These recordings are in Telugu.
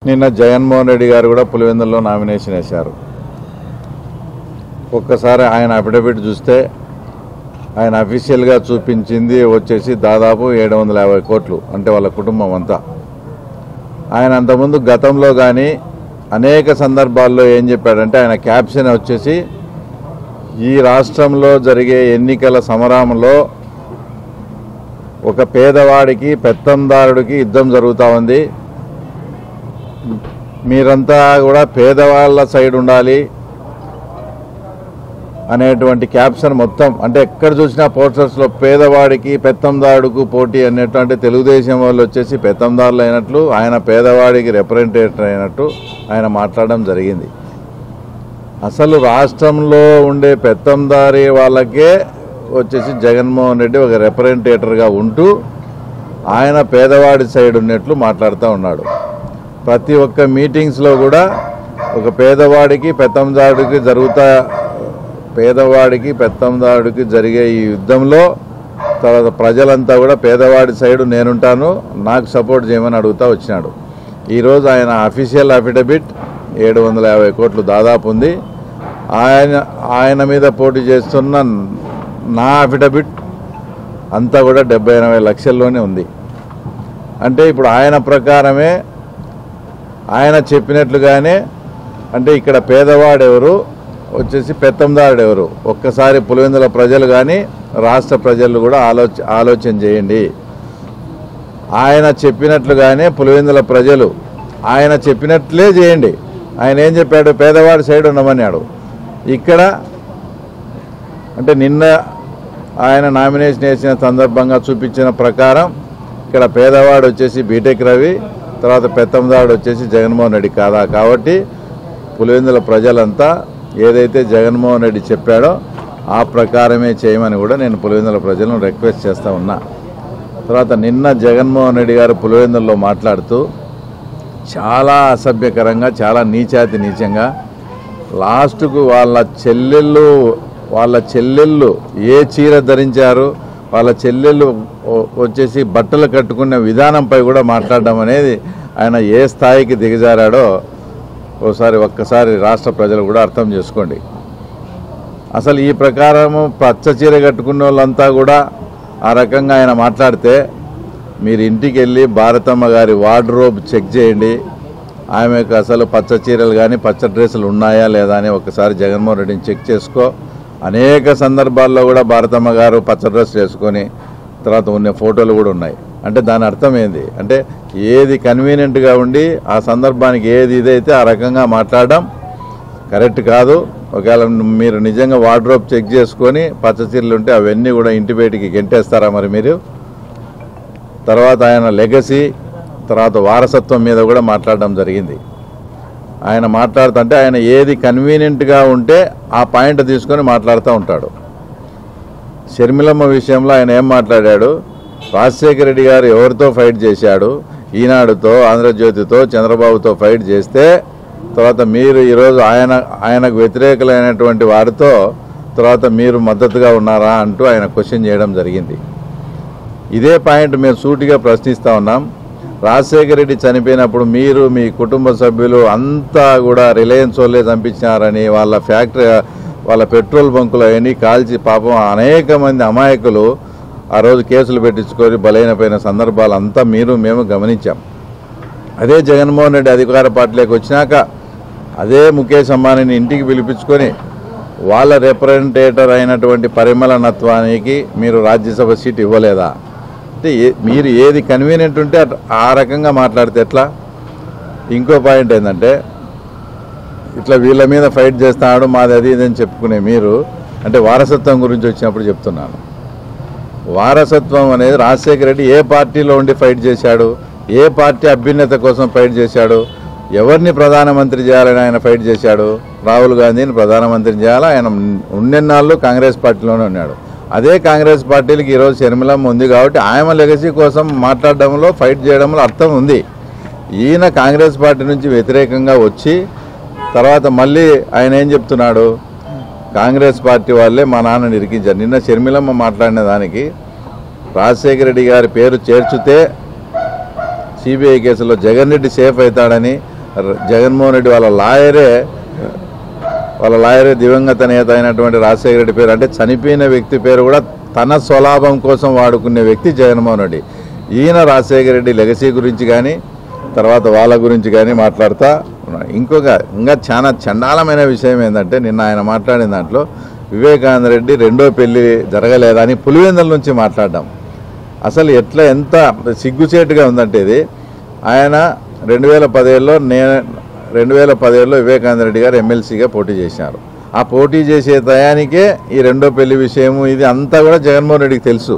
నిన్న జగన్మోహన్ రెడ్డి గారు కూడా పులివెందులలో నామినేషన్ వేశారు. ఒక్కసారి ఆయన అఫిడవిట్ చూస్తే ఆయన అఫీషియల్గా చూపించింది వచ్చేసి దాదాపు 750 కోట్లు, అంటే వాళ్ళ కుటుంబం అంతా. ఆయన అంతకుముందు గతంలో కానీ అనేక సందర్భాల్లో ఏం చెప్పాడంటే, ఆయన క్యాప్షన్ వచ్చేసి ఈ రాష్ట్రంలో జరిగే ఎన్నికల సమరంలో ఒక పేదవాడికి పెత్తందారుడికి యుద్ధం జరుగుతూ ఉంది, మీరంతా కూడా పేదవాళ్ళ సైడ్ ఉండాలి అనేటువంటి క్యాప్షన్ మొత్తం. అంటే ఎక్కడ చూసినా పోస్టర్స్లో పేదవాడికి పెత్తందారుడికి పోటీ అన్నట్టు, అంటే తెలుగుదేశం వాళ్ళు వచ్చేసి పెత్తందారులు అయినట్లు, ఆయన పేదవాడికి రిప్రజెంటేటివ్ అయినట్టు ఆయన మాట్లాడడం జరిగింది. అసలు రాష్ట్రంలో ఉండే పెత్తందారి వాళ్ళకే వచ్చేసి జగన్మోహన్ రెడ్డి ఒక రిప్రజెంటేటర్గా ఉంటూ ఆయన పేదవాడి సైడ్ ఉన్నట్లు మాట్లాడుతూ ఉన్నాడు. ప్రతి ఒక్క మీటింగ్స్లో కూడా ఒక పేదవాడికి పెత్తందారుడికి జరిగే ఈ యుద్ధంలో తర్వాత ప్రజలంతా కూడా పేదవాడి సైడు నేనుంటాను, నాకు సపోర్ట్ చేయమని అడుగుతూ వచ్చినాడు. ఈరోజు ఆయన అఫీషియల్ అఫిడవిట్ 750 కోట్లు దాదాపు ఉంది. ఆయన మీద పోటీ చేస్తున్న నా అఫిడవిట్ అంతా కూడా 70-80 లక్షల్లోనే ఉంది. అంటే ఇప్పుడు ఆయన ప్రకారమే ఆయన చెప్పినట్లుగానే, అంటే ఇక్కడ పేదవాడు ఎవరు వచ్చేసి పెత్తందారుడు ఎవరు, ఒక్కసారి పులివెందుల ప్రజలు కానీ రాష్ట్ర ప్రజలు కూడా ఆలోచన చేయండి. ఆయన చెప్పినట్లుగానే పులివెందుల ప్రజలు ఆయన చెప్పినట్లే చేయండి. ఆయన ఏం చెప్పాడు, పేదవాడి సైడ్ ఉండమన్నాడు. ఇక్కడ అంటే నిన్న ఆయన నామినేషన్ వేసిన సందర్భంగా చూపించిన ప్రకారం ఇక్కడ పేదవాడు వచ్చేసి బీటెక్ రవి, తర్వాత పెత్తందారుడు వచ్చేసి జగన్మోహన్ రెడ్డి కాదా. కాబట్టి పులివెందుల ప్రజలంతా ఏదైతే జగన్మోహన్ రెడ్డి చెప్పాడో ఆ ప్రకారమే చేయమని కూడా నేను పులివెందుల ప్రజలను రిక్వెస్ట్ చేస్తూ ఉన్నా. తర్వాత నిన్న జగన్మోహన్ రెడ్డి గారు పులివెందుల్లో మాట్లాడుతూ చాలా అసభ్యకరంగా, చాలా నీచంగా లాస్ట్కు వాళ్ళ చెల్లెళ్ళు ఏ చీర ధరించారు, వాళ్ళ చెల్లెళ్ళు వచ్చేసి బట్టలు కట్టుకునే విధానంపై కూడా మాట్లాడడం అనేది ఆయన ఏ స్థాయికి దిగజారాడో ఒక్కసారి రాష్ట్ర ప్రజలు కూడా అర్థం చేసుకోండి. అసలు ఈ ప్రకారము పచ్చ చీర కట్టుకున్న వాళ్ళంతా కూడా ఆ రకంగా ఆయన మాట్లాడితే మీరు ఇంటికి వెళ్ళి భారతమ్మ గారి వార్డ్రోబ్ చెక్ చేయండి. ఆమెకు అసలు పచ్చ చీరలు కానీ పచ్చ డ్రెస్సులు ఉన్నాయా లేదా అని ఒకసారి జగన్మోహన్ రెడ్డిని చెక్ చేసుకో. అనేక సందర్భాల్లో కూడా భారతమ్మ గారు పచ్చ డ్రెస్ వేసుకొని తర్వాత ఉన్న ఫోటోలు కూడా ఉన్నాయి. అంటే దాని అర్థం ఏంది అంటే, ఏది కన్వీనియంట్గా ఉండి ఆ సందర్భానికి ఏది ఇదైతే ఆ రకంగా మాట్లాడడం కరెక్ట్ కాదు. ఒకవేళ మీరు నిజంగా వార్డ్రోబ్ చెక్ చేసుకొని పచ్చ చీరలు ఉంటే అవన్నీ కూడా ఇంటి బయటికి గెంటేస్తారా మరి మీరు? తర్వాత ఆయన లెగసీ తర్వాత వారసత్వం మీద కూడా మాట్లాడడం జరిగింది. ఆయన మాట్లాడుతుంటే ఆయన ఏది కన్వీనియంట్గా ఉంటే ఆ పాయింట్ తీసుకొని మాట్లాడుతూ ఉంటాడు. షర్మిలమ్మ విషయంలో ఆయన ఏం మాట్లాడాడు, రాజశేఖర రెడ్డి గారు ఎవరితో ఫైట్ చేశాడు, ఈనాడుతో, ఆంధ్రజ్యోతితో, చంద్రబాబుతో ఫైట్ చేస్తే తర్వాత మీరు ఈరోజు ఆయనకు వ్యతిరేకులైనటువంటి వారితో తర్వాత మీరు మద్దతుగా ఉన్నారా అంటూ ఆయన క్వశ్చన్ చేయడం జరిగింది. ఇదే పాయింట్ మేము సూటిగా ప్రశ్నిస్తూ ఉన్నాం. రాజశేఖర రెడ్డి చనిపోయినప్పుడు మీరు మీ కుటుంబ సభ్యులు అంతా కూడా రిలయన్స్ వాళ్ళే చంపించినారని వాళ్ళ పెట్రోల్ బంకులు అవన్నీ కాల్చి పాపం అనేక మంది అమాయకులు ఆ రోజు కేసులు పెట్టించుకొని బలైనపోయిన సందర్భాలు అంతా మేము గమనించాం. అదే జగన్మోహన్ రెడ్డి అధికార పార్టీలోకి వచ్చినాక అదే ముఖేష్ అంబానీని ఇంటికి పిలిపించుకొని వాళ్ళ రిప్రజెంటేటర్ అయినటువంటి పరిమళ నత్వానికి మీరు రాజ్యసభ సీట్ ఇవ్వలేదా? అంటే మీరు ఏది కన్వీనియంట్ ఉంటే ఆ రకంగా మాట్లాడితే ఎట్లా? ఇంకో పాయింట్ ఏంటంటే, ఇట్లా వీళ్ళ మీద ఫైట్ చేస్తున్నాడు మాది అది ఇదని చెప్పుకునే మీరు, అంటే వారసత్వం గురించి వచ్చినప్పుడు చెప్తున్నాను. వారసత్వం అనేది రాజశేఖర రెడ్డి ఏ పార్టీలో ఉండి ఫైట్ చేశాడు, ఏ పార్టీ అభ్యున్నత కోసం ఫైట్ చేశాడు, ఎవరిని ప్రధానమంత్రి చేయాలని ఆయన ఫైట్ చేశాడు? రాహుల్ గాంధీని ప్రధానమంత్రి చేయాలి. ఆయన ఉన్నెన్నాళ్ళు కాంగ్రెస్ పార్టీలోనే ఉన్నాడు. అదే కాంగ్రెస్ పార్టీలకి ఈరోజు షర్మిలమ్మ ఉంది కాబట్టి ఆమె లెగసీ కోసం మాట్లాడడంలో ఫైట్ చేయడంలో అర్థం ఉంది. ఈయన కాంగ్రెస్ పార్టీ నుంచి వ్యతిరేకంగా వచ్చి తర్వాత మళ్ళీ ఆయన ఏం చెప్తున్నాడు, కాంగ్రెస్ పార్టీ వాళ్ళే మా నాన్నని ఇరికించారు. నిన్న షర్మిలమ్మ మాట్లాడిన దానికి రాజశేఖర రెడ్డి గారి పేరు చేర్చితే సిబిఐ కేసులో జగన్ రెడ్డి సేఫ్ అవుతాడని జగన్మోహన్ రెడ్డి వాళ్ళ లాయరే దివంగత నేత అయినటువంటి రాజశేఖర రెడ్డి పేరు, అంటే చనిపోయిన వ్యక్తి పేరు కూడా తన స్వలాభం కోసం వాడుకునే వ్యక్తి జగన్మోహన్ రెడ్డి. ఈయన రాజశేఖర రెడ్డి లెగసీ గురించి కానీ తర్వాత వాళ్ళ గురించి కానీ మాట్లాడుతూ ఉన్నాడు. ఇంకా చాలా చండాలమైన విషయం ఏంటంటే, నిన్న ఆయన మాట్లాడిన దాంట్లో వివేకానంద రెడ్డి రెండో పెళ్లి జరగలేదా అని పులివెందుల నుంచి మాట్లాడడం అసలు ఎంత సిగ్గుచేటుగా ఉందంటే, ఇది ఆయన 2017లో వివేకానంద రెడ్డి గారు ఎమ్మెల్సీగా పోటీ చేశారు. ఆ పోటీ చేసే టయానికే ఈ రెండో పెళ్లి విషయము ఇది అంతా కూడా జగన్మోహన్ రెడ్డికి తెలుసు.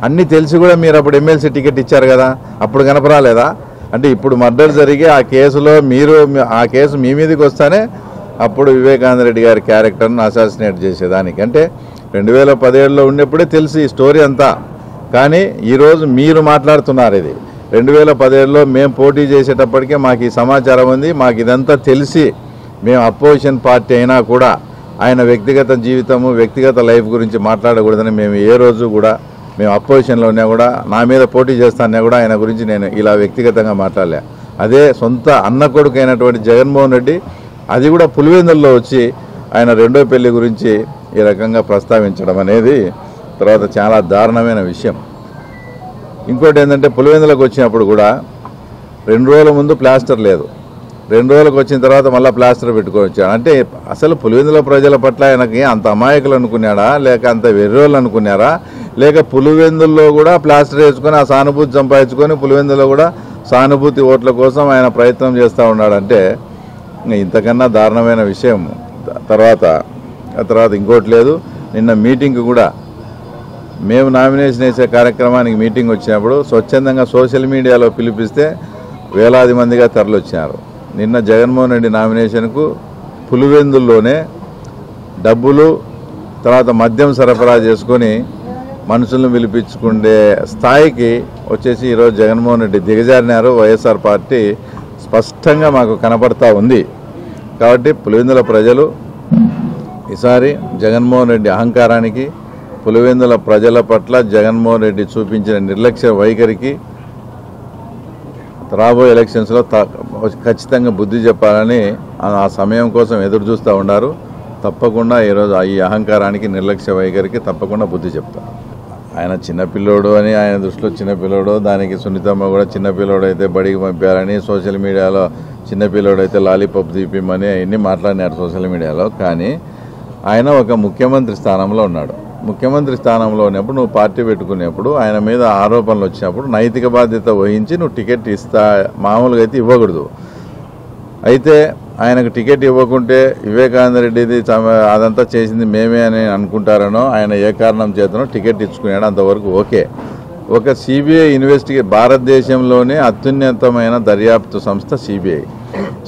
అన్నీ తెలిసి కూడా మీరు అప్పుడు ఎమ్మెల్సీ టికెట్ ఇచ్చారు కదా, అప్పుడు కనపరాలేదా? అంటే ఇప్పుడు మర్డర్ జరిగి ఆ కేసులో ఆ కేసు మీ మీదకి వస్తానే అప్పుడు వివేకానంద రెడ్డి గారి క్యారెక్టర్ను అసాసినేట్ చేసేదానికి, అంటే 2017లో ఉన్నప్పుడే తెలుసు ఈ స్టోరీ అంతా. కానీ ఈరోజు మీరు మాట్లాడుతున్నారు ఇది 2017లో మేము పోటీ చేసేటప్పటికే మాకు ఈ సమాచారం ఉంది, మాకు ఇదంతా తెలిసి మేము అపోజిషన్ పార్టీ అయినా కూడా ఆయన వ్యక్తిగత జీవితము వ్యక్తిగత లైఫ్ గురించి మాట్లాడకూడదని మేము ఏ రోజు కూడా, మేము అపోజిషన్లో ఉన్నా కూడా, నా మీద పోటీ చేస్తానే కూడా ఆయన గురించి నేను ఇలా వ్యక్తిగతంగా మాట్లాడలే. అదే సొంత అన్న కొడుకు అయినటువంటి జగన్మోహన్ రెడ్డి అది కూడా పులివెందుల్లో వచ్చి ఆయన రెండో పెళ్లి గురించి ఈ రకంగా ప్రస్తావించడం అనేది తర్వాత చాలా దారుణమైన విషయం. ఇంకోటి ఏంటంటే, పులివెందులకు వచ్చినప్పుడు కూడా 2 రోజుల ముందు ప్లాస్టర్ లేదు, 2 రోజులకు వచ్చిన తర్వాత మళ్ళీ ప్లాస్టర్ పెట్టుకోవచ్చాడు. అంటే అసలు పులివెందుల ప్రజల పట్ల ఆయనకి అంత అమాయకులు అనుకున్నాడా, లేక అంత వెర్రోళ్ళు అనుకున్నారా, లేక పులివెందుల్లో కూడా ప్లాస్టర్ వేసుకొని ఆ సానుభూతి సంపాదించుకొని పులివెందులో కూడా సానుభూతి ఓట్ల కోసం ఆయన ప్రయత్నం చేస్తూ ఉన్నాడంటే ఇంతకన్నా దారుణమైన విషయం. తర్వాత ఇంకోటి లేదు. నిన్న మీటింగ్ కూడా మేము నామినేషన్ వేసే కార్యక్రమానికి మీటింగ్ వచ్చినప్పుడు స్వచ్ఛందంగా సోషల్ మీడియాలో పిలిపిస్తే వేలాది మందిగా తరలివచ్చారు. నిన్న జగన్మోహన్ రెడ్డి నామినేషన్కు పులివెందుల్లోనే డబ్బులు తర్వాత మద్యం సరఫరా చేసుకొని మనుషులను పిలిపించుకునే స్థాయికి వచ్చేసి ఈరోజు జగన్మోహన్ రెడ్డి దిగజారినారు. వైఎస్ఆర్ పార్టీ స్పష్టంగా మాకు కనపడతా ఉంది. కాబట్టి పులివెందుల ప్రజలు ఈసారి జగన్మోహన్ రెడ్డి అహంకారానికి, పులివెందుల ప్రజల పట్ల జగన్మోహన్ రెడ్డి చూపించిన నిర్లక్ష్య వైఖరికి రాబోయే ఎలక్షన్స్లో ఖచ్చితంగా బుద్ధి చెప్పాలని ఆ సమయం కోసం ఎదురు చూస్తూ ఉన్నారు. తప్పకుండా ఈరోజు ఈ అహంకారానికి, నిర్లక్ష్య వైఖరికి తప్పకుండా బుద్ధి చెప్తారు. ఆయన చిన్నపిల్లోడు అని, ఆయన దృష్టిలో చిన్నపిల్లోడు, దానికి సునీతమ్మ కూడా చిన్నపిల్లోడు అయితే బడికి పంపారని, సోషల్ మీడియాలో చిన్నపిల్లోడు అయితే లాలీపాప్ తీపిమని అవన్నీ మాట్లాడినారు సోషల్ మీడియాలో. కానీ ఆయన ఒక ముఖ్యమంత్రి స్థానంలో ఉన్నాడు. ముఖ్యమంత్రి స్థానంలో ఉన్నప్పుడు నువ్వు పార్టీ పెట్టుకునేప్పుడు ఆయన మీద ఆరోపణలు వచ్చినప్పుడు నైతిక బాధ్యత వహించి నువ్వు టికెట్ మామూలుగా అయితే ఇవ్వకూడదు. అయితే ఆయనకు టికెట్ ఇవ్వకుంటే వివేకానంద రెడ్డిది అదంతా చేసింది మేమే అని అనుకుంటారనో, ఆయన ఏ కారణం చేతనో టికెట్ ఇచ్చుకున్నాడు, అంతవరకు ఓకే. ఒక సిబిఐ భారతదేశంలోనే అత్యున్నతమైన దర్యాప్తు సంస్థ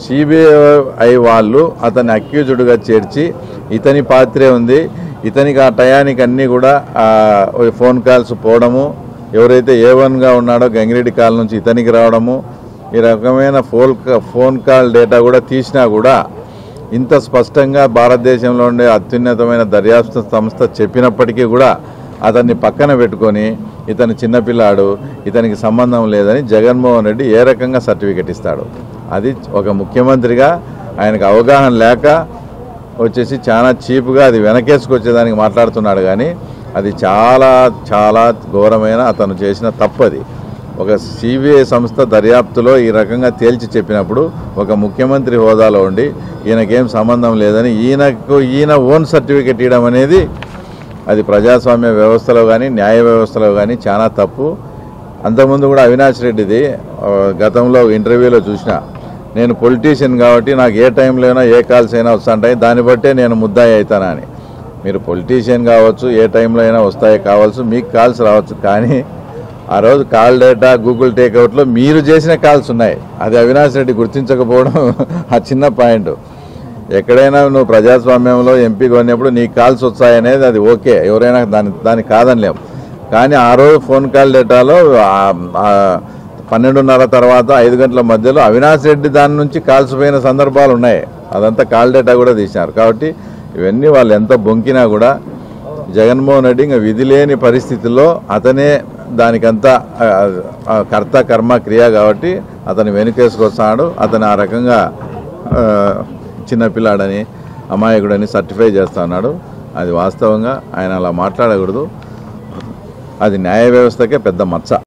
సిబిఐ వాళ్ళు అతన్ని అక్యూజ్డ్గా చేర్చి ఇతని పాత్రే ఉంది, ఇతనికి ఆ టయానికి అన్నీ కూడా ఫోన్ కాల్స్ పోవడము, ఎవరైతే A1గా ఉన్నాడో గంగిరెడ్డి కాల్ నుంచి ఇతనికి రావడము, ఈ రకమైన ఫోన్ కాల్ డేటా కూడా తీసినా కూడా ఇంత స్పష్టంగా భారతదేశంలో ఉండే అత్యున్నతమైన దర్యాప్తు సంస్థ చెప్పినప్పటికీ కూడా అతన్ని పక్కన పెట్టుకొని ఇతను చిన్నపిల్లాడు, ఇతనికి సంబంధం లేదని జగన్మోహన్ రెడ్డి ఏ రకంగా సర్టిఫికెట్ ఇస్తాడు? అది ఒక ముఖ్యమంత్రిగా ఆయనకు అవగాహన లేక వచ్చేసి చాలా చీప్గా అది వెనకేసుకొచ్చేదానికి మాట్లాడుతున్నాడు. కానీ అది చాలా చాలా ఘోరమైన అతను చేసిన తప్పది. ఒక సిబిఐ సంస్థ దర్యాప్తులో ఈ రకంగా తేల్చి చెప్పినప్పుడు ఒక ముఖ్యమంత్రి హోదాలో ఉండి ఈయనకేం సంబంధం లేదని ఈయన ఓన్ సర్టిఫికెట్ ఇవ్వడం అనేది అది ప్రజాస్వామ్య వ్యవస్థలో కానీ న్యాయ వ్యవస్థలో కానీ చాలా తప్పు. అంతకుముందు కూడా అవినాష్ రెడ్డిది గతంలో ఇంటర్వ్యూలో చూసిన, నేను పొలిటీషియన్ కాబట్టి నాకు ఏ టైంలో అయినా ఏ కాల్స్ అయినా వస్తుంటాయి, దాన్ని బట్టే నేను ముద్దాయి అవుతానా అని. మీరు పొలిటీషియన్ కావచ్చు, ఏ టైంలో అయినా వస్తాయి కావచ్చు, మీకు కాల్స్ రావచ్చు, కానీ ఆ రోజు కాల్ డేటా గూగుల్ టేక్అవుట్లో మీరు చేసిన కాల్స్ ఉన్నాయి. అది అవినాష్ రెడ్డి గుర్తించకపోవడం ఆ చిన్న పాయింట్. ఎక్కడైనా నువ్వు ప్రజాస్వామ్యంలో ఎంపీగా ఉన్నప్పుడు నీ కాల్స్ వచ్చాయనేది అది ఓకే, ఎవరైనా దాన్ని కాదనిలేము. కానీ ఆ రోజు ఫోన్ కాల్ డేటాలో 12:30 తర్వాత 5 గంటల మధ్యలో అవినాష్ రెడ్డి దాని నుంచి కాల్స్ పోయిన సందర్భాలు ఉన్నాయి. అదంతా కాల్ డేటా కూడా తీసినారు. కాబట్టి ఇవన్నీ వాళ్ళు ఎంత బొంకినా కూడా జగన్మోహన్ రెడ్డి ఇంకా విధి లేని పరిస్థితుల్లో అతనే దానికంతా కర్త కర్మ క్రియ కాబట్టి అతను వెనుకేసుకొస్తాడు. అతను ఆ రకంగా చిన్నపిల్లాడని అమాయకుడని సర్టిఫై చేస్తా ఉన్నాడు. అది వాస్తవంగా ఆయన అలా మాట్లాడకూడదు. అది న్యాయ వ్యవస్థకే పెద్ద మచ్చ.